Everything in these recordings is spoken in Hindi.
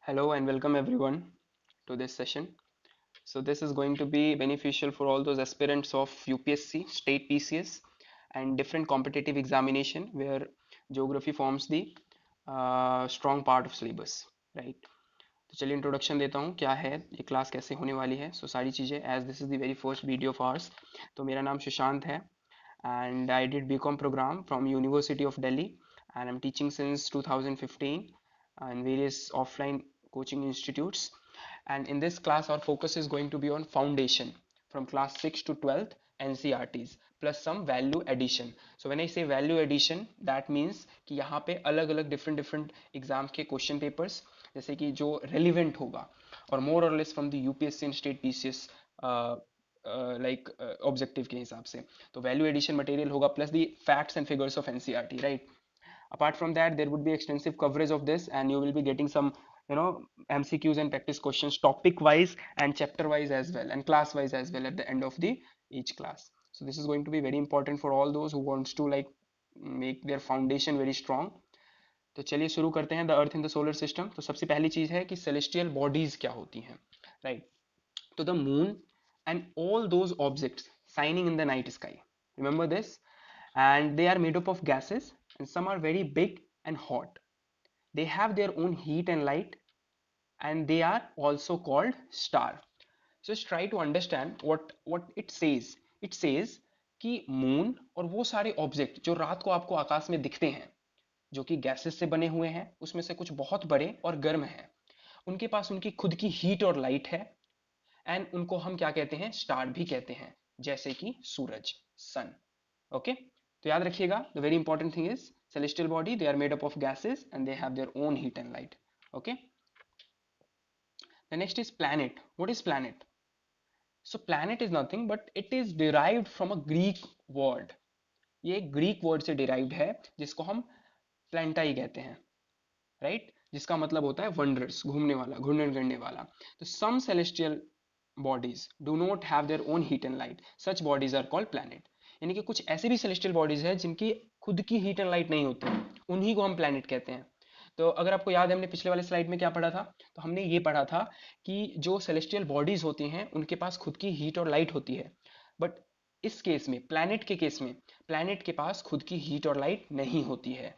Hello and welcome everyone to this session. So this is going to be beneficial for all those aspirants of UPSC, state PCS and different competitive examination where geography forms the strong part of syllabus, right? तो चलिए इंट्रोडक्शन देता हूँ क्या है ये क्लास कैसे होने वाली है सारी चीज़ें as this is the very first video of ours. तो मेरा नाम सुशांत है and I did BCom program from University of Delhi and I'm teaching since 2015 in various offline coaching institutes. And in this class, our focus is going to be on foundation from class 6 to 12th NCRTs plus some value addition. So when I say value addition, that means कि यहाँ पे अलग अलग different एग्जाम के क्वेश्चन पेपर्स जैसे कि जो रेलिवेंट होगा और मोर और less from the UPSC and state PCS like objective के हिसाब से। तो वैल्यू एडिशन मटेरियल होगा plus the facts and figures of NCERT, right? Apart from that, there would be extensive coverage of this and you will be getting some MCQs and practice questions topic wise and chapter wise as well and class wise as well at the end of the each class. So this is going to be very important for all those who wants to like make their foundation very strong. तो चलिए शुरू करते हैं the earth in the solar system. तो सबसे पहली चीज है कि सेलेस्टियल बॉडीज क्या होती हैं, राइट? तो the moon and all those objects shining in the night sky, remember this, and they are made up of gases and some are very big and hot. They have their own heat and light and they are also called star. So just try to understand what it says. It says कि मून और वो सारे ऑब्जेक्ट जो रात को आपको आकाश में दिखते हैं जो कि गैसेस से बने हुए हैं, उसमें से कुछ बहुत बड़े और गर्म हैं, उनके पास उनकी खुद की हीट और लाइट है एंड उनको हम क्या कहते हैं, स्टार भी कहते हैं, जैसे कि सूरज, सन। ओके, तो याद रखिएगा the very important thing is celestial body, they are made up of gases and they have their own heat and light. Okay, the next is planet. What is planet? So planet is nothing but it is derived from a Greek word. ये एक ग्रीक वर्ड से डिराइव्ड है जिसको हम प्लेंटाई कहते हैं, राइट? जिसका मतलब होता है वंडर्स, घूमने वाला, घूर्णन करने वाला। तो some celestial bodies do not have their own heat and light, such bodies are called planet. यानी कि कुछ ऐसे भी सेलेस्टियल बॉडीज है जिनकी खुद की हीट एंड लाइट नहीं होती, उन्हीं को हम प्लैनेट कहते हैं। तो अगर आपको याद है हमने पिछले वाले स्लाइड में क्या पढ़ा था, तो हमने ये पढ़ा था कि जो सेलेस्टियल बॉडीज होती हैं उनके पास खुद की हीट और लाइट होती है, बट इस केस में, प्लैनेट के केस में, प्लैनेट के पास खुद की हीट और लाइट नहीं होती है।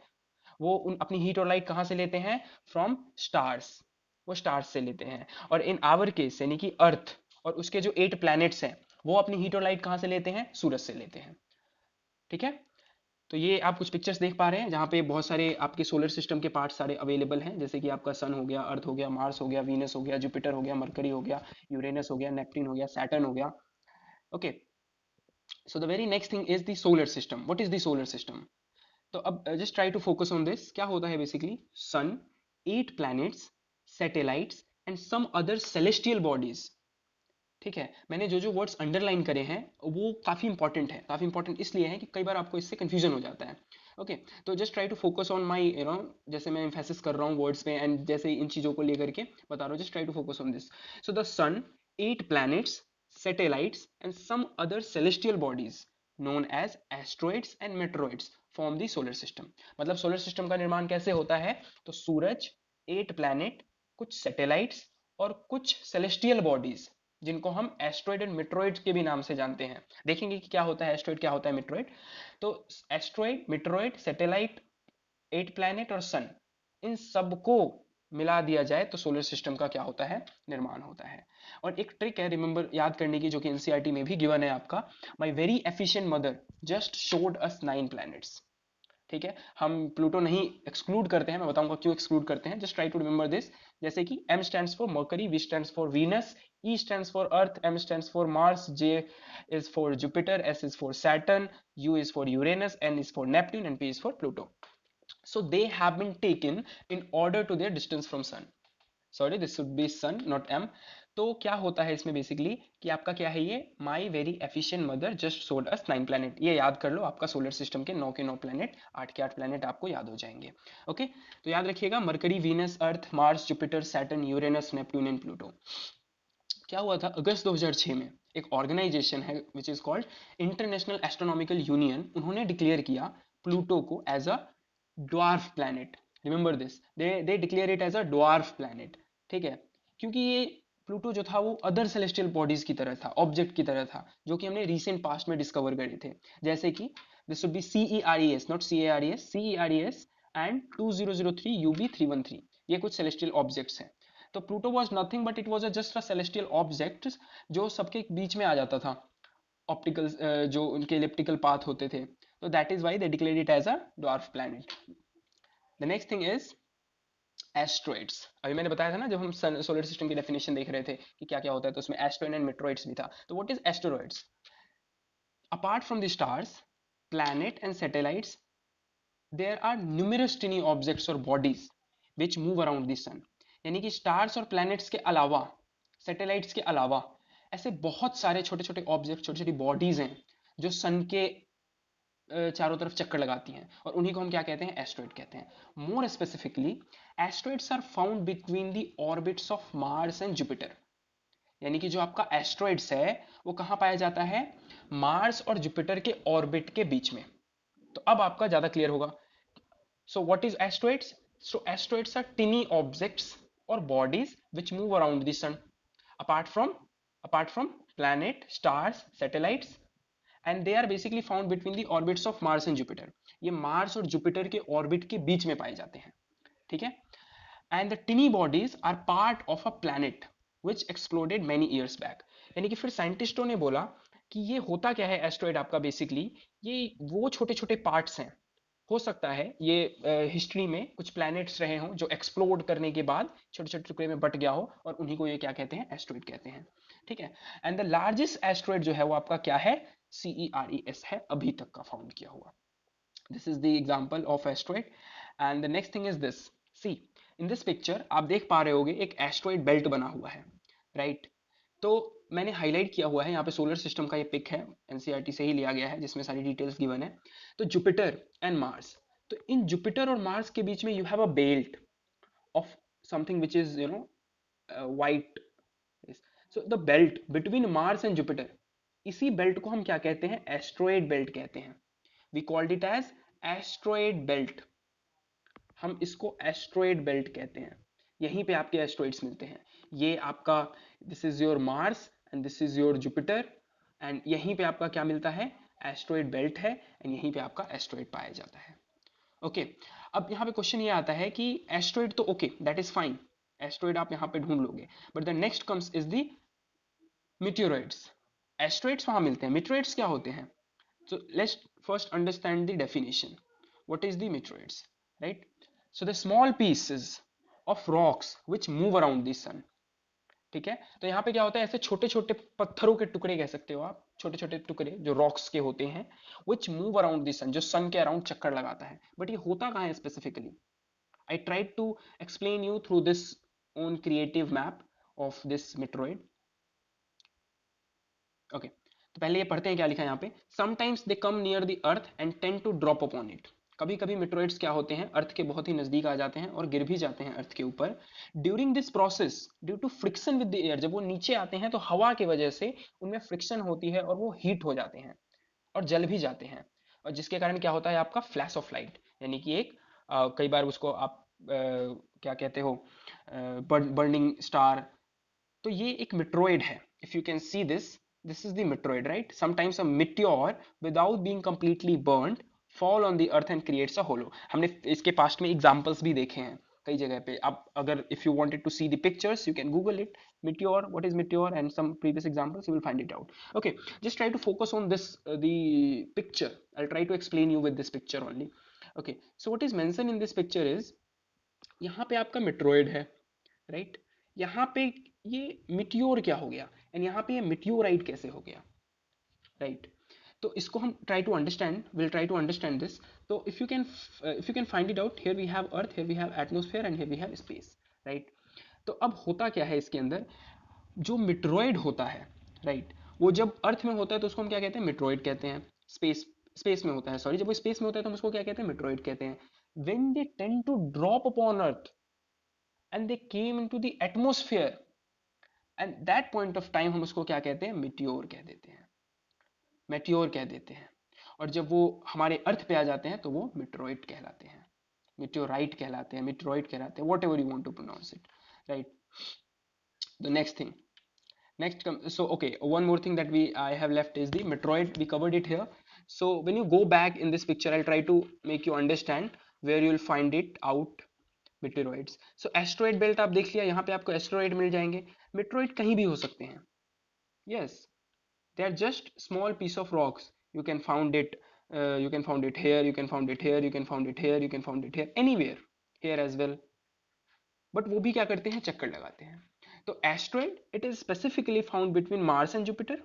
वो उन अपनी हीट और लाइट कहाँ से लेते हैं? फ्रॉम स्टार्स, वो स्टार्स से लेते हैं। और इन आवर केस यानी कि अर्थ और उसके जो 8 प्लैनेट्स हैं, वो अपनी हीट और लाइट कहाँ से लेते हैं? सूरज से लेते हैं। ठीक है, तो ये आप कुछ पिक्चर्स देख पा रहे हैं जहाँ पे बहुत सारे आपके सोलर सिस्टम के पार्ट सारे अवेलेबल हैं, जैसे कि आपका सन हो गया, अर्थ हो गया, मार्स हो गया, वीनस हो गया, जुपिटर हो गया, मरकरी हो गया, यूरेनस हो गया, नेपट्टून हो गया, सैटर्न हो गया। Okay, so the very next thing is the solar system. What is the solar system? तो अब just try to focus on this. क्या होता है basically? Sun, 8 planets, satellites and some other celestial bodies. ठीक है, मैंने जो जो वर्ड्स अंडरलाइन करे हैं वो काफ़ी इंपॉर्टेंट है। काफ़ी इंपॉर्टेंट इसलिए है कि कई बार आपको इससे कंफ्यूजन हो जाता है। ओके, तो just try to focus on my जैसे मैं एम्फेसिस कर रहा हूँ वर्ड्स पे एंड जैसे इन चीज़ों को लेकर के बता रहा हूँ, just try to focus on this. So the sun, 8 planets, satellites and some other celestial bodies known as asteroids and meteoroids form the solar system. मतलब सोलर सिस्टम का निर्माण कैसे होता है? तो सूरज, 8 प्लैनेट, कुछ सैटेलाइट्स और कुछ सेलेस्टियल बॉडीज जिनको हम एस्ट्रॉइड एंड मिट्रॉइड के भी नाम से जानते हैं। देखेंगे कि क्या होता है एस्ट्रॉइड, क्या होता है मिट्रॉइड। तो एस्ट्रॉइड, मिट्रॉइड, सैटेलाइट, 8 प्लैनेट और सन, इन सबको मिला दिया जाए तो सोलर सिस्टम का क्या होता है? निर्माण होता है। और एक ट्रिक है रिमेंबर याद करने की, जो कि एनसीईआरटी में भी गिवन है आपका। My very efficient mother just showed us 9 planets. ठीक है, हम प्लूटो नहीं एक्सक्लूड करते हैं, मैं बताऊंगा क्यों एक्सक्लूड करते हैं। Just try to remember this. जैसे कि M stands for Mercury, V stands for Venus, E stands for Earth, M stands for Mars, J is for Jupiter, S is for Saturn, U is for Uranus, N is for Neptune and P is for Pluto. So they have been taken in order to their distance from sun. Sorry, this should be sun not M. तो क्या होता है इसमें बेसिकली कि आपका क्या है ये, my very efficient mother just sold us 9 planet. ये याद कर लो, आपका सोलर सिस्टम के 9 के 9 प्लैनेट, 8 के 8 प्लैनेट आपको याद हो जाएंगे। ओके, तो याद रखिएगा Mercury, Venus, Earth, Mars, Jupiter, Saturn, Uranus, Neptune and Pluto. क्या हुआ था अगस्त 2006 में, एक ऑर्गेनाइजेशन है which is called International Astronomical Union, उन्होंने डिक्लेयर किया प्लूटो को as a dwarf planet. Remember this, they declare it as a dwarf planet. ठीक है, क्योंकि ये प्लूटो जो था वो अदर सेलेस्टियल बॉडीज की तरह था, ऑब्जेक्ट की तरह था, जो कि हमने रिसेंट पास्ट में डिस्कवर करे थे। जैसे कि this would be CERES, not CARES, CERES and 2003 UB313, ये कुछ सेलेस्टियल ऑब्जेक्ट्स हैं। तो Pluto was nothing but it was just a celestial object जो सबके बीच में आ जाता था, ऑप्टिकल जो उनके इलिप्टिकल पाथ होते थे। तो that is why they declared it as a dwarf planet. The next thing is asteroids. अभी मैंने बताया था ना, जब हम सोलर सिस्टम की डेफिनेशन देख रहे थे कि क्या क्या होता है, तो उसमें एस्ट्रॉइड एंड मेट्रॉइड्स भी था। तो what is asteroids? Apart from the stars, planet and satellites, there are numerous tiny objects or bodies which move around the sun। यानी कि स्टार्स और प्लैनेट्स के अलावा, सैटेलाइट्स के अलावा, ऐसे बहुत सारे छोटे छोटे ऑब्जेक्ट, छोटी छोटी बॉडीज हैं जो सन के चारों तरफ चक्कर लगाती हैं, और उन्हीं को हम क्या कहते हैं? एस्ट्रॉइड कहते हैं। More specifically, asteroids are found between the orbits of Mars and Jupiter. यानी कि जो आपका एस्ट्रॉइड्स है वो कहाँ पाया जाता है? मार्स और जुपिटर के ऑर्बिट के बीच में। तो अब आपका ज्यादा क्लियर होगा। So what is asteroids? So asteroids are tiny objects और bodies which move around the sun, apart from apart from planet, stars, satellites, and they are basically found between the orbits of Mars and Jupiter। ये मार्स और जुपिटर के ऑर्बिट के बीच में पाए जाते हैं, ठीक है। And the tiny bodies are part of a planet which exploded many years back. यानी कि फिर साइंटिस्टों ने बोला कि ये होता क्या है एस्ट्रॉइड आपका, बेसिकली ये वो छोटे छोटे पार्ट्स हैं। हो सकता है ये हिस्ट्री में कुछ प्लैनेट्स रहे हों जो एक्सप्लोड करने के बाद छोटे छोटे टुकड़े में बट गया हो, और उन्हीं को ये क्या कहते हैं? एस्ट्रॉइड कहते हैं, ठीक है। एंड द लार्जेस्ट एस्ट्रॉइड जो है वो आपका क्या है? CERES है, अभी तक का फाउंड किया हुआ। This is the example of asteroid. And the next thing is this, see in this picture आप देख पा रहे होगे एक एस्ट्रॉइड बेल्ट बना हुआ है, राइट। तो मैंने हाईलाइट किया हुआ है यहाँ पे, सोलर सिस्टम का ये पिक है, एनसीईआरटी से ही लिया गया है, जिसमें सारी डिटेल्स गिवन है। तो जुपिटर एंड मार्स, तो इन जुपिटर और मार्स के बीच में you have a belt of something which is white. So the belt between Mars and Jupiter, इसी बेल्ट को हम क्या कहते हैं? एस्ट्रॉइड बेल्ट कहते हैं। We called it as asteroid belt. हम इसको एस्ट्रॉइड बेल्ट कहते हैं। यहीं पे आपके एस्ट्रॉइड्स मिलते हैं। ये आपका, this is your Mars and this is your Jupiter, and यहीं पे आपका क्या मिलता है? एस्ट्रॉइड बेल्ट है, एंड यहीं पे आपका एस्ट्रॉइड पाया जाता है। ओके, अब यहाँ पे क्वेश्चन ये आता है कि एस्ट्रॉइड तो okay, that is fine, asteroid आप यहाँ पे ढूंढ लोगे, but the next comes is the meteoroids. Asteroids वहां मिलते हैं, मीटियोरॉइड्स क्या होते हैं? So let's first understand the definition. What is the meteoroids, right? So the small pieces of rocks which move around the sun। ठीक है, तो यहाँ पे क्या होता है? ऐसे छोटे छोटे पत्थरों के टुकड़े कह सकते हो आप, छोटे छोटे टुकड़े जो रॉक्स के होते हैं, which move around the sun, जो सन के अराउंड चक्कर लगाता है। बट ये होता कहाँ है specifically? I tried to explain you through this own creative map of this meteoroid। Okay, तो पहले ये पढ़ते हैं क्या लिखा है यहाँ पे। Sometimes they come near the Earth and tend to drop upon it. कभी कभी मेट्रोइड्स क्या होते हैं? अर्थ के बहुत ही नजदीक आ जाते हैं और गिर भी जाते हैं अर्थ के ऊपर। During this process, due to friction with the air, जब वो नीचे आते हैं तो हवा की वजह से उनमें फ्रिक्शन होती है और वो हीट हो जाते हैं और जल भी जाते हैं, और जिसके कारण क्या होता है? आपका फ्लैश ऑफ लाइट, यानी कि एक कई बार उसको आप क्या कहते हो? Burning star. तो ये एक मेट्रोइड है। If you can see this, this is the Metroid, right. Sometimes a meteor without being completely burned fall on the earth and creates a hollow। हमने इसके पास्ट में एग्जांपल्स भी देखे हैं कई जगह पे। आप अगर if you wanted to see the pictures, you can google it, meteor, what is meteor, and some previous examples, you will find it out। Okay, just try to focus on this the picture। I'll try to explain you with this picture only। Okay, so what is mentioned in this picture is, यहाँ पे आपका मेट्रोइड है, राइट। यहाँ पे ये मिट्योर क्या हो गया, एंड यहाँ पे ये मिट्योराइट कैसे हो गया, राइट। तो इसको हम try to understand, will try to understand this. तो if you can find it out, here we have earth, here we have atmosphere, and here we have space, right. तो अब होता क्या है इसके अंदर? जो मिट्रोइड होता है, राइट, वो जब अर्थ में होता है तो उसको हम क्या कहते हैं? मिट्रोइड कहते हैं। स्पेस स्पेस में होता है, सॉरी, जब वो स्पेस में होता है तो हम उसको क्या कहते हैं? मिट्रोइड कहते हैं। When they tend to drop upon Earth and they came into the atmosphere, and that point of time हम उसको क्या कहते हैं? मिट्योर कह देते हैं, मेट्योर कह देते हैं। और जब वो हमारे अर्थ पे आ जाते हैं तो वो मिट्रोइड कहलाते हैं, मिट्योराइट कहलाते हैं, मिट्रोइड कहलाते हैं, whatever you want to pronounce it. right? The next thing, next come, so okay, one more thing that I have left is the meteoroid. We covered it here. So when you go back in this picture, I'll try to make you understand where you will find it out. meteoroids, so asteroid belt आप देख लिया, यहाँ पे आपको एस्ट्रॉइड मिल जाएंगे. मेट्रॉइड कहीं भी हो सकते हैं. Yes, they are just small piece of rocks. You can found it, you can found it here, you can found it here, you can found it here, you can found it here, anywhere, here as well. But वो भी क्या करते हैं, चक्कर लगाते हैं. तो asteroid it is specifically found between Mars and Jupiter.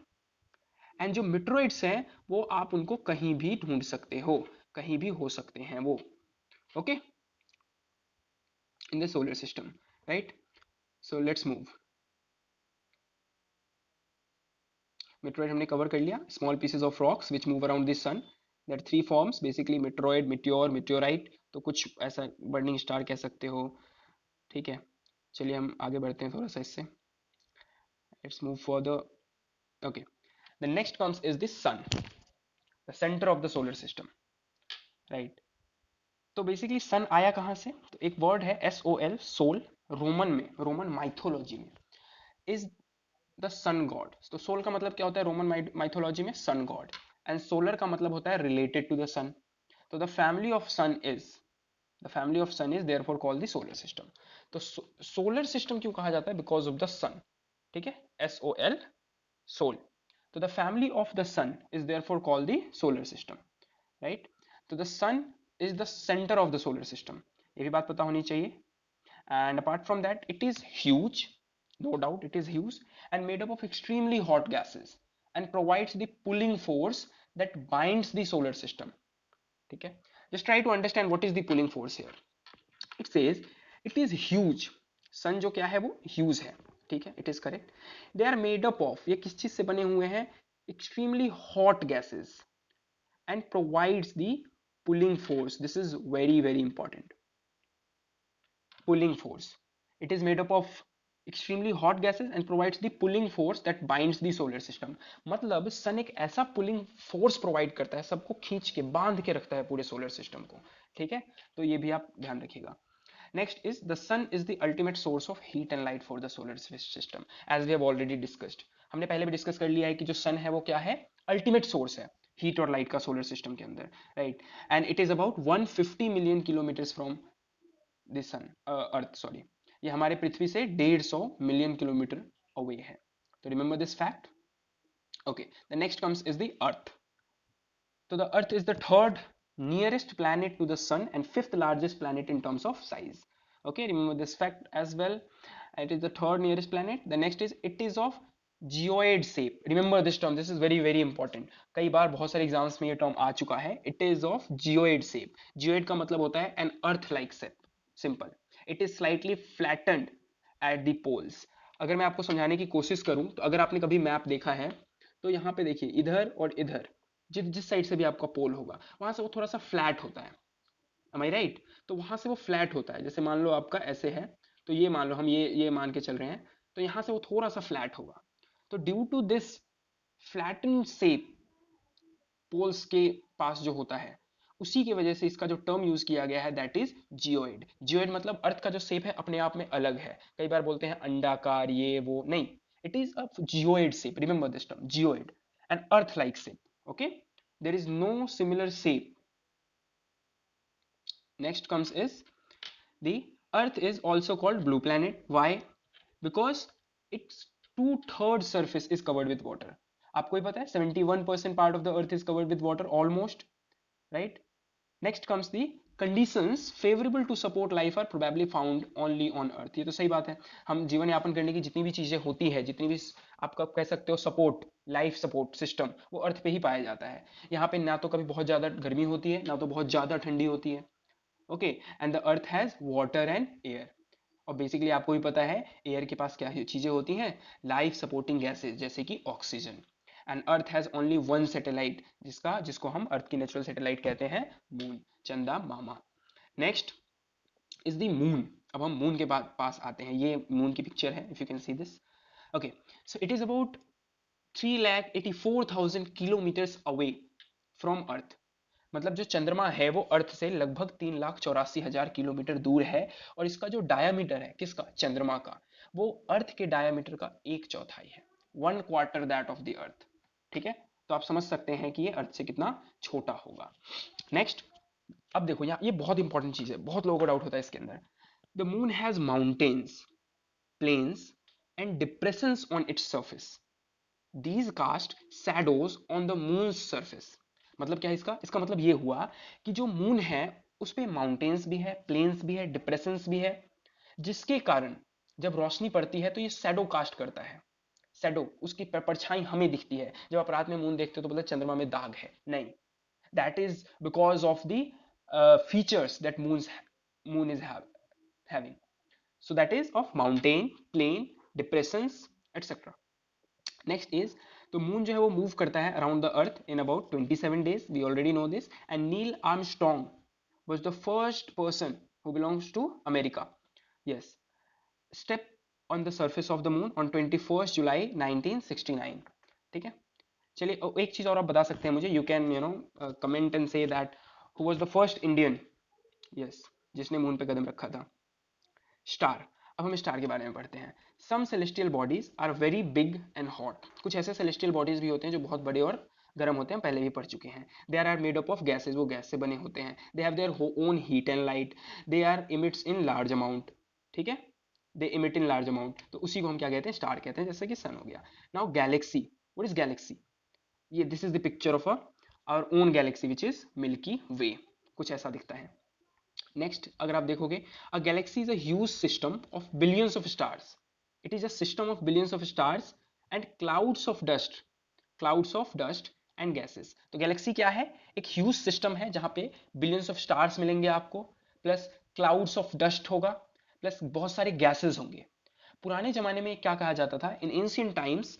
And जो मिट्रोइड्स हैं वो आप उनको कहीं भी ढूंढ सकते हो, कहीं भी हो सकते हैं वो. Okay, in the solar system, right. So let's move. Meteoroid हमने कवर कर लिया. Small pieces of rocks which move around the sun. That three forms basically, meteoroid, meteor, meteorite. तो कुछ ऐसा बर्निंग स्टार कह सकते हो. ठीक है, चलिए हम आगे बढ़ते हैं थोड़ा सा इससे. Let's move for okay, the next comes is the sun, the centre of the solar system, right. तो बेसिकली सन आया कहाँ से, तो एक वर्ड है SOL, सोल. रोमन में, रोमन माइथोलॉजी में इज द सन गॉड. तो सोल का मतलब क्या होता है रोमन माइथोलॉजी में, सन गॉड. एंड सोलर का मतलब होता है related to the sun. So the family of sun is, the family of sun is therefore called the solar system. तो सोलर सिस्टम क्यों कहा जाता है, बिकॉज ऑफ द सन. ठीक है, SOL, सोल. तो the family of the sun is therefore called the solar system, right. तो the sun is the centre of the solar system, ये भी बात पता होनी चाहिए. And apart from that, it is huge, no doubt it is huge, and made up of extremely hot gases and provides the pulling force that binds the solar system. ठीक है, just try to understand what is the pulling force here. It says it is huge. sun जो क्या है वो huge है. ठीक है, it is correct. They are made up of, ये किस चीज से बने हुए हैं, extremely hot gases and provides the pulling force. This is very very important. Pulling force. It is made up of extremely hot gases and provides the pulling force that binds the solar system. मतलब सन एक ऐसा पुलिंग फोर्स प्रोवाइड करता है, सबको खींच के बांध के रखता है पूरे सोलर सिस्टम को. ठीक है, तो ये भी आप ध्यान रखिएगा. Next is the sun is the ultimate source of heat and light for the solar system, as we have already discussed. हमने पहले भी डिस्कस कर लिया है कि जो सन है वो क्या है, अल्टीमेट सोर्स है हीट और लाइट का सोलर सिस्टम के अंदर, right. And it is about 150 million kilometre from the sun, Earth sorry, ये हमारे पृथ्वी से 150 मिलियन किलोमीटर अवे है. तो remember this fact. Okay, the next comes is the earth. तो the earth is the third nearest planet to the sun and fifth largest planet in terms of size. Okay, remember this fact as well. It is the third nearest planet. The next is it is of geoid shape. Remember this term, this is very very important. कई बार बहुत सारे एग्जाम्स में ये टर्म आ चुका है. It is of geoid shape. Geoid का मतलब होता है an earth like shape. Simple. It is slightly flattened at the poles. अगर मैं आपको समझाने की कोशिश करूं तो अगर आपने कभी मैप देखा है तो यहाँ पे देखिए, इधर और इधर जिस साइड से भी आपका पोल होगा वहां से वो थोड़ा सा फ्लैट होता है. am I right? तो वहां से वो फ्लैट होता है. जैसे मान लो आपका ऐसे है, तो ये मान लो हम ये मान के चल रहे हैं, तो यहाँ से वो थोड़ा सा फ्लैट होगा. तो due to this flatten shape poles के पास जो होता है, उसी की वजह से इसका जो टर्म यूज किया गया है दैट इज जियोइड. जियोइड मतलब अर्थ का जो शेप है अपने आप में अलग है. कई बार बोलते हैं अंडाकार, ये वो नहीं, it is a geoid shape. Remember this term, geoid, an Earth like shape. Okay, there is no similar shape. Next comes is the earth is also called blue planet. Why? Because its 2/3 surface is covered with water. आपको ही पता है 71% part of the earth is covered with water almost, right? Next comes the conditions favorable to support life are probably found only on earth. ये तो सही बात है. हम जीवन यापन करने की जितनी भी चीजें होती है, जितनी भी आप कह सकते हो सपोर्ट, लाइफ सपोर्ट सिस्टम, वो अर्थ पे ही पाया जाता है. यहाँ पे ना तो कभी बहुत ज्यादा गर्मी होती है, ना तो बहुत ज्यादा ठंडी होती है. Okay, and the earth has water and air. और बेसिकली आपको भी पता है एयर के पास क्या चीजें होती हैं, लाइफ सपोर्टिंग गैसेज जैसे कि oxygen. And earth has only one satellite, जिसको हम अर्थ की नेचुरल सैटेलाइट कहते हैं, मून, चंदा मामा. Next is the moon. अब हम मून के पास आते हैं. ये मून की पिक्चर है, if you can see this. Okay, so it is about 3,84,000 kilometers away from earth. मतलब जो चंद्रमा है वो अर्थ से लगभग 3,84,000 किलोमीटर दूर है, और इसका जो डायामीटर है किसका, चंद्रमा का, वो अर्थ के डायामीटर का 1/4 है, 1/4 दैट ऑफ द अर्थ। ठीक है, तो आप समझ सकते हैं कि ये अर्थ से कितना छोटा होगा। नेक्स्ट, अब देखो यहाँ ये बहुत इंपॉर्टेंट चीज है, बहुत लोगों को डाउट होता है इसके अंदर। The moon has mountains, plains and depressions on its surface, these cast shadows on the moon surface. मतलब क्या है इसका, इसका मतलब ये हुआ कि जो मून है उस पे माउंटेन्स भी है, प्लेन्स भी है, डिप्रेशंस भी है, जिसके कारण जब रोशनी पड़ती है तो ये शैडो कास्ट करता है। शैडो, उसकी परछाई हमें दिखती है, जब आप रात में मून देखते हो तो बोलते चंद्रमा में दाग है, नहीं, that is because of the features that moon is having. So that is of mountain, plain, depressions, etc. Next is, तो मून जो है वो मूव करता है around the earth in about 27 days, we already know this, and Neil Armstrong was the first person who belongs to America, yes, step on the surface of the moon on 21 July 1969। ठीक है, चलिए एक चीज और आप बता सकते हैं मुझे, you can comment and say that who was the first Indian, yes, जिसने मून पे कदम रखा था। स्टार, अब हम स्टार के बारे में पढ़ते हैं। Some celestial bodies are very big and hot, कुछ ऐसे सेलेस्टियल बॉडीज भी होते हैं जो बहुत बड़े और गर्म होते हैं, पहले भी पढ़ चुके हैं। They are made up of gases, वो गैस से बने होते हैं। They have their own heat and light, they are emits in large amount. ठीक है, they emit in large amount, तो उसी को हम क्या कहते हैं, स्टार कहते हैं, जैसे कि सन हो गया। Now galaxy, what is galaxy, ये this is the picture of our own galaxy which is Milky Way, कुछ ऐसा दिखता है। नेक्स्ट अगर आप देखोगे, a galaxy is a huge system of billions of stars, it is a system of billions of stars and clouds of dust and gases. तो गैलेक्सी क्या है, एक ह्यूज सिस्टम है जहां पे बिलियंस ऑफ स्टार्स मिलेंगे आपको, प्लस क्लाउड्स ऑफ डस्ट होगा, प्लस बहुत सारे गैसेस होंगे। पुराने जमाने में क्या कहा जाता था, in ancient times,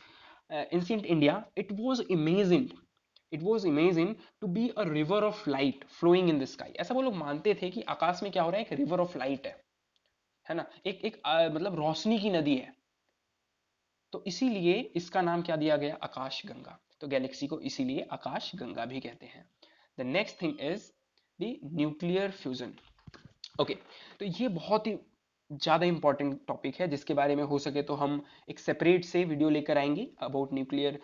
ancient India, it was imagine to be a river of light flowing in the sky. ऐसा वो लोग मानते थे कि आकाश में क्या हो रहा है, एक रिवर ऑफ लाइट है ना, एक एक मतलब रोशनी की नदी है, तो इसीलिए इसका नाम क्या दिया गया, आकाश गंगा। तो गैलेक्सी को इसीलिए आकाश गंगा भी कहते हैं। The next thing is the nuclear fusion. Okay, तो ये बहुत ही ज़्यादा इंपॉर्टेंट टॉपिक है, जिसके बारे में हो सके तो हम एक सेपरेट से वीडियो लेकर आएंगे about nuclear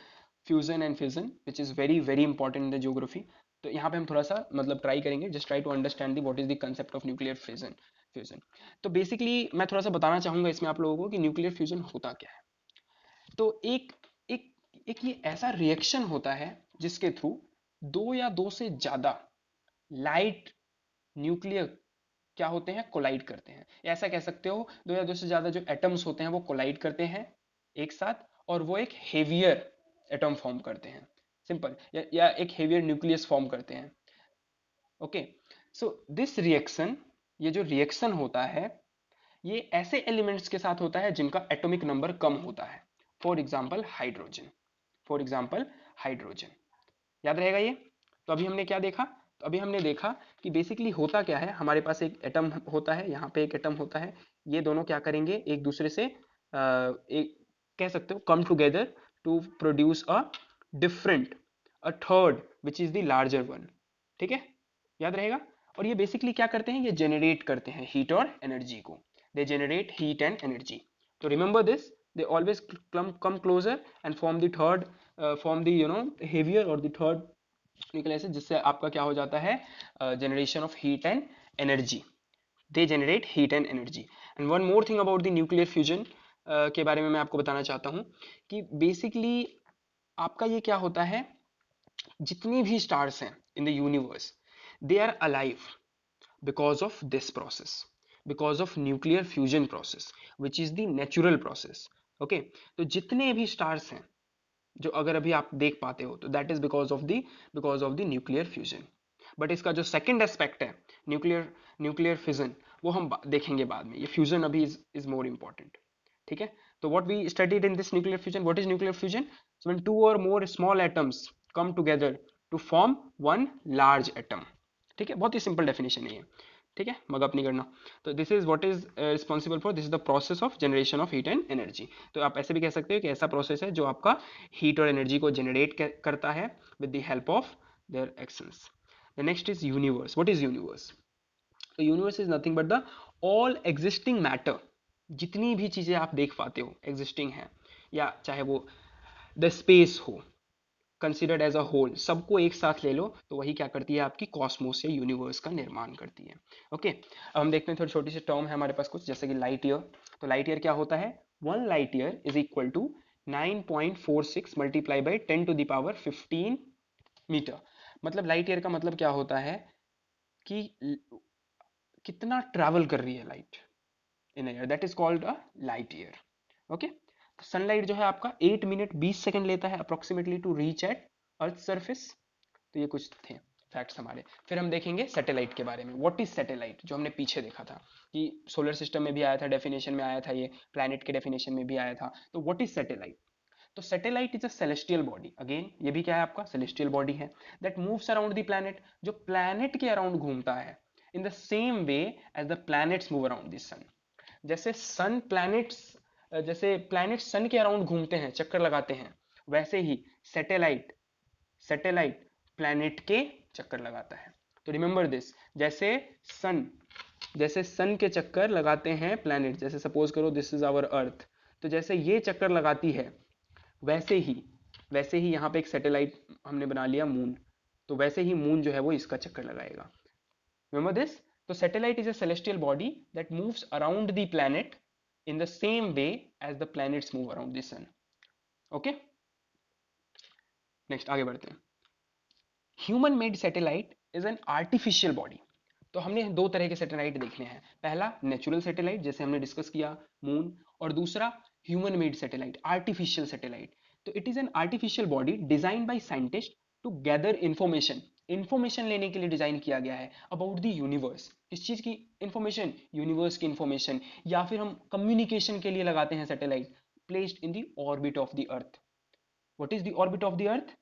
fusion and fission, which is very very important in the geography. तो यहाँ पे हम थोड़ा सा मतलब ट्राई करेंगे, just try to understand the what is the concept of nuclear fusion. तो बेसिकली मैं थोड़ा सा बताना चाहूंगा इसमें आप लोगों को कि न्यूक्लियर फ्यूजन होता क्या है। तो एक एक एक ये ऐसा रिएक्शन होता है जिसके थ्रू दो या दो से ज्यादा लाइट न्यूक्लियर क्या होते हैं, कोलाइड करते हैं। या ऐसा कह सकते हो, दो या दो से ज्यादा जो एटम्स होते हैं वो कोलाइड करते हैं एक साथ, और वो एक हेवियर एटम फॉर्म करते हैं, सिंपल, या एक हेवियर न्यूक्लियस फॉर्म करते हैं। ओके, सो दिस रिएक्शन, ये जो रिएक्शन होता है ये ऐसे एलिमेंट्स के साथ होता है जिनका एटॉमिक नंबर कम होता है। For example hydrogen, for example hydrogen, याद रहेगा ये। तो अभी हमने क्या देखा, तो अभी हमने देखा कि बेसिकली होता क्या है, हमारे पास एक एटम होता है, यहाँ पे एक एटम होता है, ये दोनों क्या करेंगे, एक दूसरे से एक कह सकते हो come together to produce a different, a third which is the larger one. ठीक है, याद रहेगा। और ये बेसिकली क्या करते हैं, ये जेनरेट करते हैं हीट और एनर्जी को, दे जेनरेट हीट एंड एनर्जी। तो remember this, they always come closer and form the third form the heavier or the third nucleus, जिससे आपका क्या हो जाता है, generation of heat and energy, they generate heat and energy। and one more thing about the nuclear fusion के बारे में मैं आपको बताना चाहता हूँ कि बेसिकली आपका ये क्या होता है, जितनी भी स्टार्स हैं in the universe, they are alive because of this process, because of nuclear fusion process which is the natural process। okay, तो जितने भी स्टार्स हैं जो अगर अभी आप देख पाते हो तो that is because of the nuclear fusion. But इसका जो सेकंड एस्पेक्ट है न्यूक्लियर फ्यूजन, वो हम देखेंगे बाद में, ये फ्यूजन अभी इज मोर इंपॉर्टेंट। ठीक है, तो what we studied in this nuclear fusion, what is nuclear fusion, so when two or more small atoms come together to form one large atom. ठीक है, बहुत ही सिंपल डेफिनेशन है ये। ठीक है, मगअप नहीं करना। तो this is what is responsible for, this is the process of generation of heat and energy. तो आप ऐसे भी कह सकते हो कि ऐसा प्रोसेस है जो आपका हीट और एनर्जी को जनरेट करता है with the help of their actions. The next is universe. What is universe? तो universe is nothing but the all existing matter. जितनी भी चीजें आप देख पाते हो एग्जिस्टिंग है, या चाहे वो द स्पेस हो, कंसिडर्ड एज अ होल, सबको एक साथ ले लो तो वही क्या करती है, आपकी कॉस्मोस या यूनिवर्स का निर्माण करती है. ओके, अब हम देखते हैं थोड़ी छोटी सी टर्म है हमारे पास कुछ, जैसे कि लाइट ईयर. तो लाइट ईयर क्या होता है? 1 light year is equal to 9.46 multiply by 10 to the power 15 metre. मतलब लाइट ईयर का मतलब क्या होता है कि कितना ट्रैवल कर रही है light in year, that is called a light year. Okay, sunlight जो है आपका 8 मिनट 20 सेकंड लेता है approximately two reach at earth surface. तो ये कुछ थे फैक्ट्स हमारे. फिर हम देखेंगे सैटेलाइट के बारे में. व्हाट इज सैटेलाइट, जो हमने पीछे देखा था कि सोलर सिस्टम में भी आया था, डेफिनेशन में आया था, ये प्लैनेट के डेफिनेशन में भी आया था. तो व्हाट इज सैटेलाइट? तो satellite is a celestial body. Again ये भी क्या है आपका, सेलेस्टियल बॉडी है, that moves around the planet, जो प्लैनेट के अराउंड घूमता है in the same way as the planets move around the sun. जैसे सन प्लैनेट्स, जैसे प्लैनेट सन के अराउंड घूमते हैं, चक्कर लगाते हैं, वैसे ही सैटेलाइट सैटेलाइट प्लैनेट के चक्कर लगाता है. तो रिमेंबर दिस, जैसे सन जैसे सन के चक्कर लगाते हैं प्लैनेट, जैसे सपोज करो दिस इज आवर अर्थ, तो जैसे ये चक्कर लगाती है वैसे ही यहाँ पे एक सैटेलाइट हमने बना लिया मून, तो वैसे ही मून जो है वो इसका चक्कर लगाएगा. Remember this? So satellite is a celestial body that moves around the planet in the same way as the planets move around the sun. Okay? Next आगे बढ़ते हैं. Human made satellite is an artificial body. तो हमने दो तरह के सैटेलाइट देखने हैं. पहला नेचुरल सैटेलाइट, जैसे हमने डिस्कस किया मून, और दूसरा human made satellite, artificial satellite. तो it is an artificial body design by scientist to gather information लेने के लिए डिजाइन किया गया है अबाउट द यूनिवर्स. किस चीज की इंफॉर्मेशन? यूनिवर्स की इंफॉर्मेशन. या फिर हम कम्युनिकेशन के लिए लगाते हैं satellite, placed in the orbit of the earth. What is the orbit of the earth?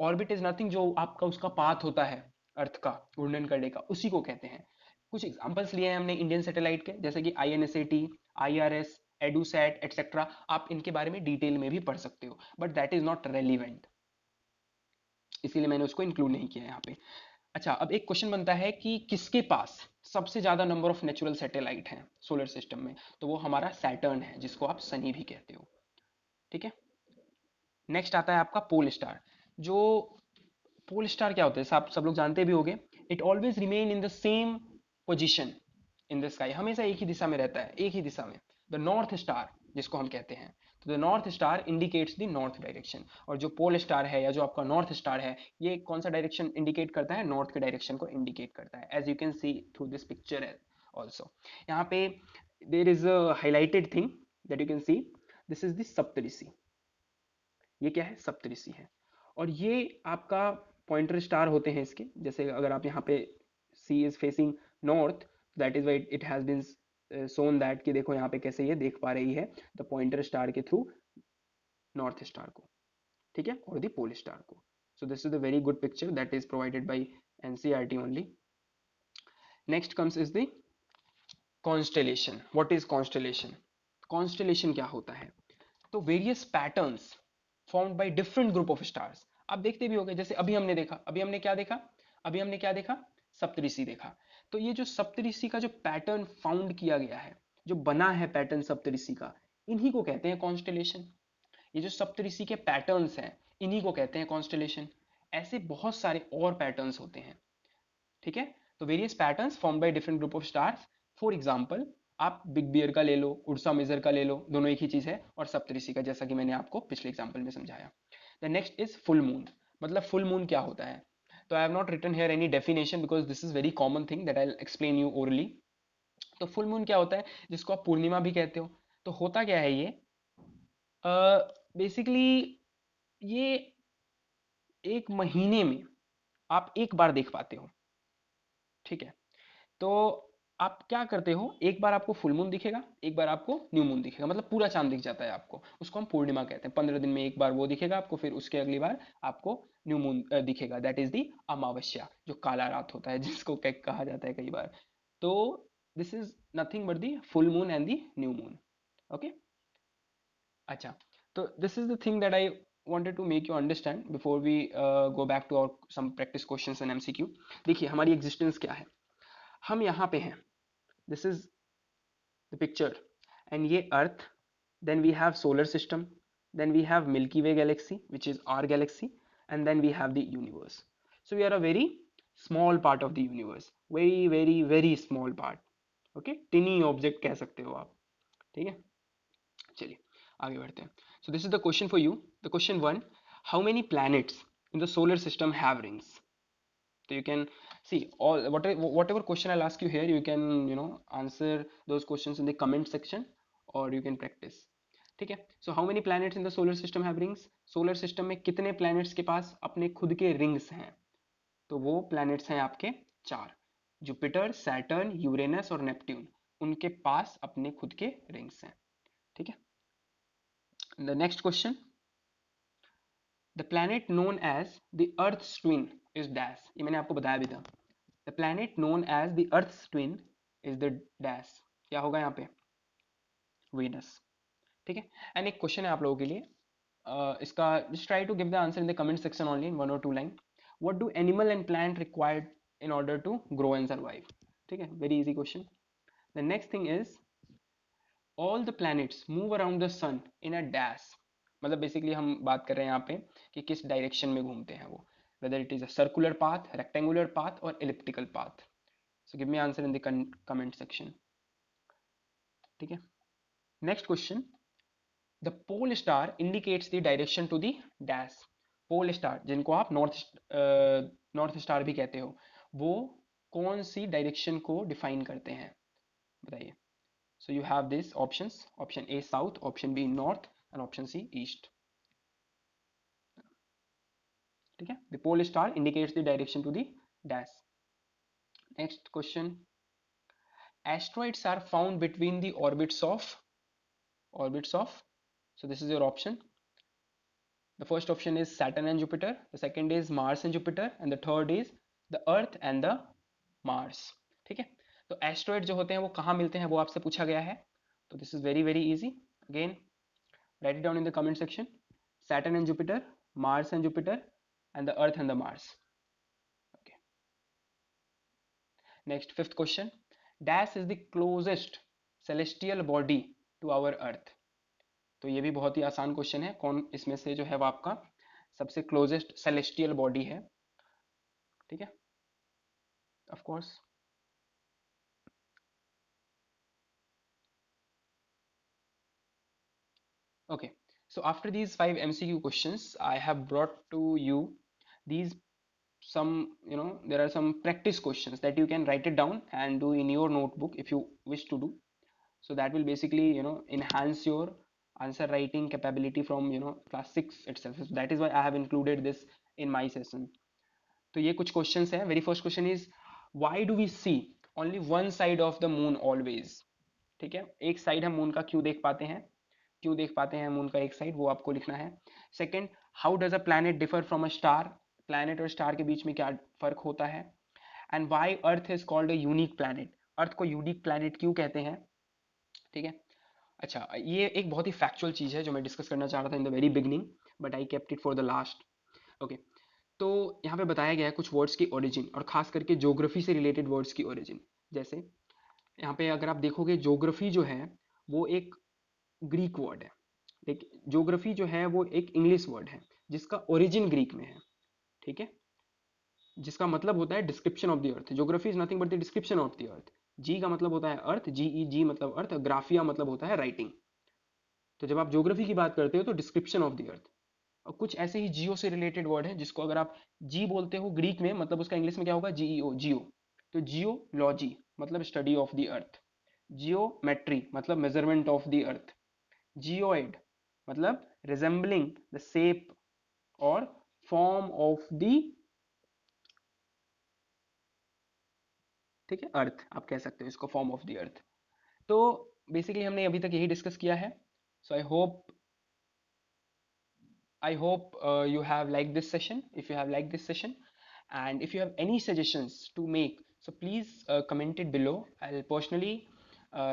Orbit is nothing, जो आपका उसका पाथ होता है अर्थ का, घूर्णन करने का, उसी को कहते हैं. कुछ एग्जांपल्स लिए हैं हमने इंडियन सैटेलाइट के, जैसे कि INSAT, IRS, एडुसैट एटसेट्रा. आप इनके बारे में डिटेल में भी पढ़ सकते हो, but that is not relevant, इसीलिए मैंने उसको इंक्लूड नहीं किया यहाँ पे. अच्छा, अब एक क्वेश्चन बनता है कि किसके पास सबसे ज्यादा नंबर ऑफ नेचुरल सैटेलाइट हैं सोलर सिस्टम में? तो वो हमारा सैटर्न है, जिसको आप सनी भी कहते हो. ठीक है. नेक्स्ट आता है आपका पोल स्टार. जो पोल स्टार क्या होता है, आप सब लोग जानते भी होंगे. It always remain in the same position in the sky. हमेशा एक ही दिशा में रहता है, एक ही दिशा में. द नॉर्थ स्टार जिसको हम कहते हैं. तो the north star indicates the north direction. और जो पोल स्टार है या जो आपका नॉर्थ स्टार है, ये कौन सा डायरेक्शन इंडिकेट करता है? नॉर्थ के डायरेक्शन को इंडिकेट करता है, as you can see through this picture also. यहाँ पे there is a highlighted thing that you can see. This is the Saptarishi. ये क्या है? सप्तऋषि है. और ये आपका पॉइंटर स्टार होते हैं इसके. जैसे अगर आप यहाँ पे see is facing north, that is why it has been shown that, कि देखो यहाँ पे कैसे ये देख पा रही है द पॉइंटर स्टार के थ्रू नॉर्थ स्टार को. ठीक है, और द पोल स्टार को. So this is the very good picture that is provided by NCERT only. Next comes is the constellation. What is constellation? Constellation क्या होता है? तो various patterns formed by different group of stars. आप देखते भी होंगे, जैसे अभी हमने क्या देखा? सप्तऋषि देखा. तो ये जो सप्तऋषि का जो पैटर्न फाउंड किया गया है, जो बना है पैटर्न सप्तऋषि का, इन्हीं को कहते हैं कॉन्स्टेलेशन. ये जो सप्तऋषि के पैटर्न्स हैं, इन्हीं को कहते हैं कॉन्स्टेलेशन. ऐसे बहुत सारे और पैटर्न्स होते हैं. ठीक है. तो various patterns form by different group of stars. For example, आप बिग बियर का ले लो, उर्सा मेजर का ले लो, दोनों एक ही चीज है, और सप्तऋषि का, जैसा कि मैंने आपको पिछले एग्जांपल में समझाया. The next is full moon. मतलब फुल मून क्या होता है? तो I have not written here any definition because this is very common thing that I will explain you orally. तो फुल मून क्या होता है, जिसको आप पूर्णिमा भी कहते हो. तो होता क्या है ये? बेसिकली ये एक महीने में आप एक बार देख पाते हो. ठीक है. तो आप क्या करते हो, एक बार आपको फुल मून दिखेगा, एक बार आपको न्यू मून दिखेगा, मतलब पूरा चांद दिख जाता है आपको, उसको हम पूर्णिमा कहते हैं. 15 दिन में एक बार वो दिखेगा आपको, फिर उसके अगली बार आपको न्यू मून दिखेगा, दैट इज दी अमावस्या, जो काला रात होता है, जिसको कहा जाता है कई बार. तो this is nothing but the full moon and the new moon. Okay. अच्छा, तो this is the thing that I wanted to make you understand before we go back to our some practice questions and MCQ. देखिए हमारी existence क्या है, हम यहाँ पे हैं, this is the picture, and ये Earth, then we have solar system, then we have Milky Way galaxy which is our galaxy, and then we have the universe. So we are a very small part of the universe, very very very small part. Okay, tiny object कह सकते हो आप. ठीक है, चलिए आगे बढ़ते हैं. So this is the question for you. The question 1, how many planets in the solar system have rings? So you can see all whatever question I'll ask you here, you can answer those questions in the comment section, or you can practice. ठीक है. So how many planets in the solar system have rings? Solar system में कितने planets के पास अपने खुद के रिंग्स हैं? तो वो planets हैं आपके 4, जुपिटर, सैटर्न, यूरेनस और नेपट्यून. उनके पास अपने खुद के रिंग्स हैं. ठीक है. The next question, the planet known as the Earth's twin is dash. ये मैंने आपको बताया भी था. The planet known as the Earth's twin is the dash. क्या होगा यहाँ पे? Venus. ठीक है. एंड एक क्वेश्चन है आप लोगों के लिए. इसका just try to give the answer in the comment section only in 1 or 2 line. What do animal and plant required in order to grow and survive? ठीक है. Very easy question. The next thing is all the planets move around the sun in a dash. मतलब बेसिकली हम बात कर रहे हैं यहाँ पे कि किस डायरेक्शन में घूमते हैं वो, whether it is a circular path, rectangular path or elliptical path. So give me answer in the comment section. ठीक है. Next question, the pole star indicates the direction to the dash. Pole star जिनको आप नॉर्थ स्टार भी कहते हो, वो कौन सी डायरेक्शन को डिफाइन करते हैं, बताइए. So you have these options. Option A south, option B north, and option C east. ठीक है. The pole star indicates the direction to the dash. Next question. Asteroids are found between the orbits of. So this is your option. The first option is Saturn and Jupiter. The second is Mars and Jupiter, and the third is the Earth and the Mars. ठीक है. तो एस्ट्रॉइड जो होते हैं वो कहाँ मिलते हैं वो आपसे पूछा गया है. तो this is very very easy. Again write it down in the comment section. Saturn and Jupiter, Mars and Jupiter, and the Earth and the Mars. Okay. Next, fifth question. Dash is the closest celestial body to our Earth. तो ये भी बहुत ही आसान क्वेश्चन है. कौन इसमें से जो है वो आपका सबसे क्लोजेस्ट सेलेस्टियल बॉडी है? ठीक है. Of course. Okay. So after these 5 MCQ questions, I have brought to you these there are some practice questions that you can write it down and do in your notebook if you wish to do. So that will basically enhance your answer writing capability from class 6 itself. So that is why I have included this in my session. तो ये कुछ questions हैं. Very first question is, why do we see only one side of the moon always? ठीक है. एक साइड हम मून का क्यों देख पाते हैं, क्यों देख पाते हैं मून का एक साइड, वो आपको लिखना है. Second, how does a planet differ from a star? Planet और स्टार के बीच में क्या फर्क होता है. And why earth is called a unique planet? Earth को यूनिक प्लैनेट क्यों कहते हैं? ठीक है. अच्छा, ये एक बहुत ही फैक्चुअल चीज है जो मैं डिस्कस करना चाह रहा था in the very beginning, but I kept it for the last. Okay. तो यहाँ पे बताया गया है कुछ वर्ड्स की ओरिजिन, और खास करके ज्योग्राफी से रिलेटेड वर्ड्स की ओरिजिन. जैसे यहाँ पे अगर आप देखोगे, ज्योग्राफी जो है वो एक ग्रीक वर्ड है. लेकिन ज्योग्राफी जो है वो एक इंग्लिश वर्ड है जिसका ओरिजिन ग्रीक में है. ठीक है. जिसका मतलब होता है description of the earth. Geography is nothing but the description of the earth. जी का मतलब होता है अर्थ, जी ई जी मतलब अर्थ, ग्राफिया मतलब होता है राइटिंग. तो जब आप ज्योग्राफी की बात करते हो तो डिस्क्रिप्शन ऑफ द अर्थ. और कुछ ऐसे ही जियो से रिलेटेड वर्ड है जिसको अगर आप जी बोलते हो ग्रीक में, मतलब उसका इंग्लिश में क्या होगा, जीईओ, जियो. तो जियोलॉजी मतलब study of the earth. Geometry मतलब measurement of the earth. Geoid मतलब रिजेंबलिंग द शेप और फॉर्म ऑफ द, ठीक है, अर्थ आप कह सकते हो इसको, फॉर्म ऑफ द अर्थ. तो बेसिकली हमने अभी तक यही डिस्कस किया है. सो I hope you have liked this session. If you have liked this session, and if you have any suggestions to make, so please comment it below. I'll personally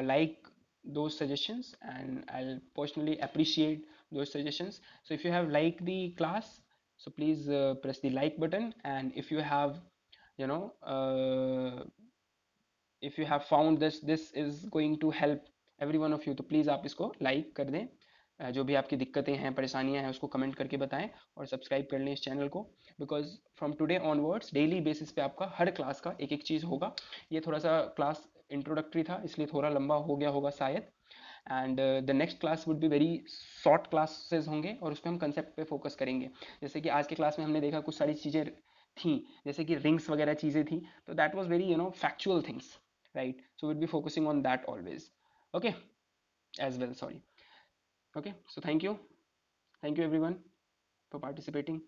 like those suggestions, and I'll personally appreciate those suggestions. So if you have liked the class, so please press the like button, and if you have, you know, if you have found this is going to help every one of you, तो प्लीज़ आप इसको लाइक कर दें। जो भी आपकी दिक्कतें हैं, परेशानियां हैं, उसको कमेंट करके बताएं, और सब्सक्राइब कर लें इस चैनल को, because from today onwards daily basis पे आपका हर क्लास का एक एक चीज़ होगा। ये थोड़ा सा क्लास इंट्रोडक्टरी था, इसलिए थोड़ा लंबा हो गया होगा शायद, and the next class would be very short classes होंगे, और उसमें हम कंसेप्ट पे फोकस करेंगे। जैसे कि आज के क्लास में हमने देखा कुछ सारी चीज़ें थी, जैसे कि रिंग्स वगैरह चीज़ें थी, तो that was very factual things, right? So we'll be focusing on that always. Okay, as well, sorry. Okay, so thank you everyone for participating.